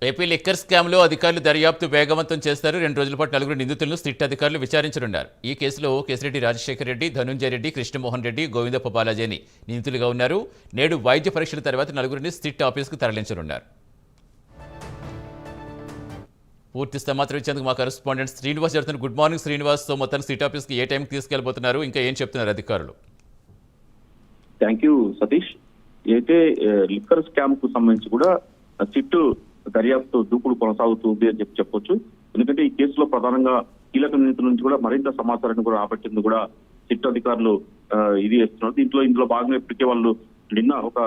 AP liquor స్కామ్లో అధికారులు దర్యాప్తు వేగవంతం చేస్తారు. 2 రోజుల పాటు నలుగురు నిందితులను సిట్ అధికారులు విచారించనున్నారు. ఈ కేసులో కేసిరెడ్డి రాజశేఖర్ రెడ్డి, ధనుంజయ రెడ్డి, కృష్ణమోహన్ రెడ్డి, గోవిందప్ప బాలాజీ అని నిందితులుగా ఉన్నారు. నేడు వైద్య పరీక్షల తర్వాత నలుగురిని సిట్ ఆఫీసుకు తరలించనున్నారు. పూర్తి సమాచారం ఇచ్చేందుకు మా కరెస్పాండెంట్ శ్రీనివాస్ జరుగుతున్నారు. Good morning Srinivas. సో మొత్తానికి సిట్ ఆఫీస్కి ఏ టైంకి తీసుకెళ్లిపోతున్నారు, ఇంకా ఏం చెప్తున్నారు అధికారులు? Thank you Satish. అయితే లిక్కర్ స్కామ్ కు సంబంధించి కూడా సిట్ దర్యాప్తు దూకుడు కొనసాగుతుంది అని చెప్పొచ్చు. ఎందుకంటే ఈ కేసులో ప్రధానంగా కీలక నిందితుల నుంచి కూడా మరింత సమాచారాన్ని కూడా రాబట్టింది కూడా సిట్ అధికారులు ఇది చేస్తున్నారు. ఇందులో భాగంగా ఇప్పటికే వాళ్ళు నిన్న ఒక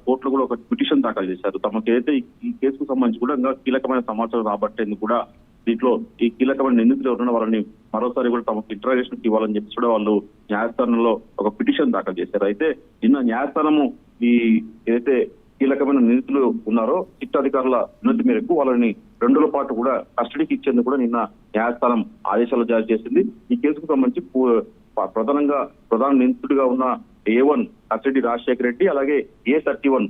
కోర్టులో కూడా ఒక పిటిషన్ దాఖలు చేశారు. తమకు ఏదైతే ఈ కేసుకు సంబంధించి కూడా ఇంకా కీలకమైన సమాచారం రాబట్టేందుకు కూడా దీంట్లో ఈ కీలకమైన నిందితులు ఎవరైనా వాళ్ళని మరోసారి కూడా తమకు ఇంటరాగేషన్ ఇవ్వాలని చెప్పి కూడా వాళ్ళు న్యాయస్థానంలో ఒక పిటిషన్ దాఖలు చేశారు. అయితే నిన్న న్యాయస్థానము ఈ ఏదైతే కీలకమైన నిందితులు ఉన్నారో సిట్ అధికారుల వినతి మేరకు వాళ్ళని 2 రోజుల పాటు కూడా కస్టడీకి ఇచ్చేందుకు కూడా నిన్న న్యాయస్థానం ఆదేశాలు జారీ చేసింది. ఈ కేసుకు సంబంధించి ప్రధానంగా ప్రధాన నిందితుడిగా ఉన్న A1 కేసిరెడ్డి రాజశేఖర్ రెడ్డి, అలాగే A31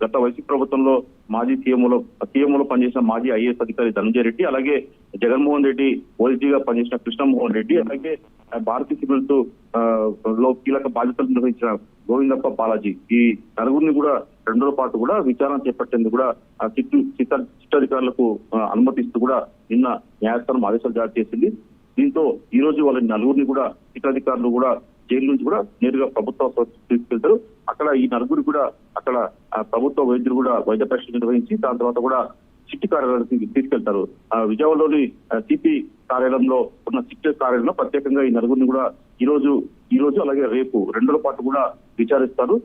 గత వైసీపీ ప్రభుత్వంలో మాజీ సీఎంలో పనిచేసిన మాజీ IAS అధికారి ధనంజయ రెడ్డి, అలాగే జగన్మోహన్ రెడ్డి ఓఎస్డీగా పనిచేసిన కృష్ణమోహన్ రెడ్డి, అలాగే భారతీయ సివిల్స్ లో కీలక బాధ్యతలు నిర్వహించిన గోవిందప్ప బాలాజీ, ఈ నలుగురిని కూడా 2 రోజుల పాటు కూడా విచారణ చేపట్టేందుకు కూడా సిట్ అధికారులకు అనుమతిస్తూ కూడా నిన్న న్యాయస్థానం ఆదేశాలు జారీ చేసింది. దీంతో ఈ రోజు వాళ్ళ నలుగురిని కూడా సిట్ అధికారులు కూడా జైలు నుంచి కూడా నేరుగా ప్రభుత్వ తీసుకెళ్తారు. అక్కడ ఈ నలుగురు కూడా అక్కడ ప్రభుత్వ వైద్యులు కూడా వైద్య పరీక్షలు నిర్వహించి దాని తర్వాత కూడా సిట్ కార్యాలయానికి తీసుకెళ్తారు. విజయవాడలోని సిపి కార్యాలయంలో ఉన్న సిట్ కార్యాలయంలో ప్రత్యేకంగా ఈ నలుగురిని కూడా ఈ రోజు అలాగే రేపు 2 రోజుల పాటు కూడా విచారిస్తారు.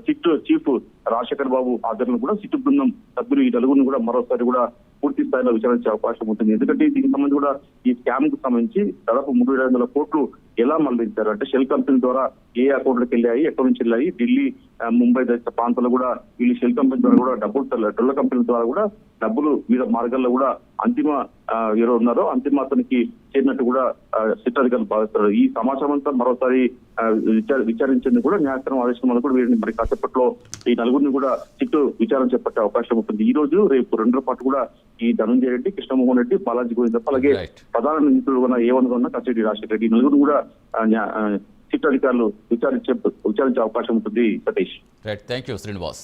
సిట్ చీఫ్ రాజశేఖర్ బాబు ఆధ్వర్యంలో కూడా సిట్ బృందం సభ్యులు ఈ నలుగురిని కూడా మరోసారి కూడా పూర్తి స్థాయిలో విచారించే అవకాశం ఉంటుంది. ఎందుకంటే దీనికి సంబంధించి కూడా ఈ స్కామ్ కు సంబంధించి దాదాపు 3,500 కోట్లు ఎలా మళ్లించారు అంటే షెల్ కంపెనీ ద్వారా ఏ అకౌంట్లకు వెళ్ళాయి, ఎక్కడి నుంచి వెళ్ళాయి, ఢిల్లీ, ముంబై తదితర ప్రాంతాల్లో కూడా వీళ్ళు షెల్ కంపెనీ ద్వారా కూడా డొల్ల కంపెనీ ద్వారా కూడా డబ్బులు వివిధ మార్గాల్లో కూడా అంతిమ ఎవరు ఉన్నారో అంతిమ అతనికి చేరినట్టు కూడా సిట్ అధికారులు భావిస్తారు. ఈ సమాచారం అంతా మరోసారి విచారించేందుకు కూడా న్యాయస్థానం ఆదేశం కూడా వీరిని మరి కాసేపట్లో ఈ నలుగురిని కూడా సిట్ విచారణ చేపట్టే అవకాశం ఉంటుంది. ఈ రోజు రేపు 2 రోజుల పాటు కూడా ఈ ధనంజయ రెడ్డి, కృష్ణమోహన్ రెడ్డి, బాలాజీ గోవిందప్ప, అలాగే ప్రధాన నిందితుడు ఉన్న A1 ఉన్న కేసిరెడ్డి రాజశేఖర్ రెడ్డి నలుగురు కూడా సిట్ అధికారులు విచారించే అవకాశం ఉంటుంది. Satish. Right, thank you Srinivas.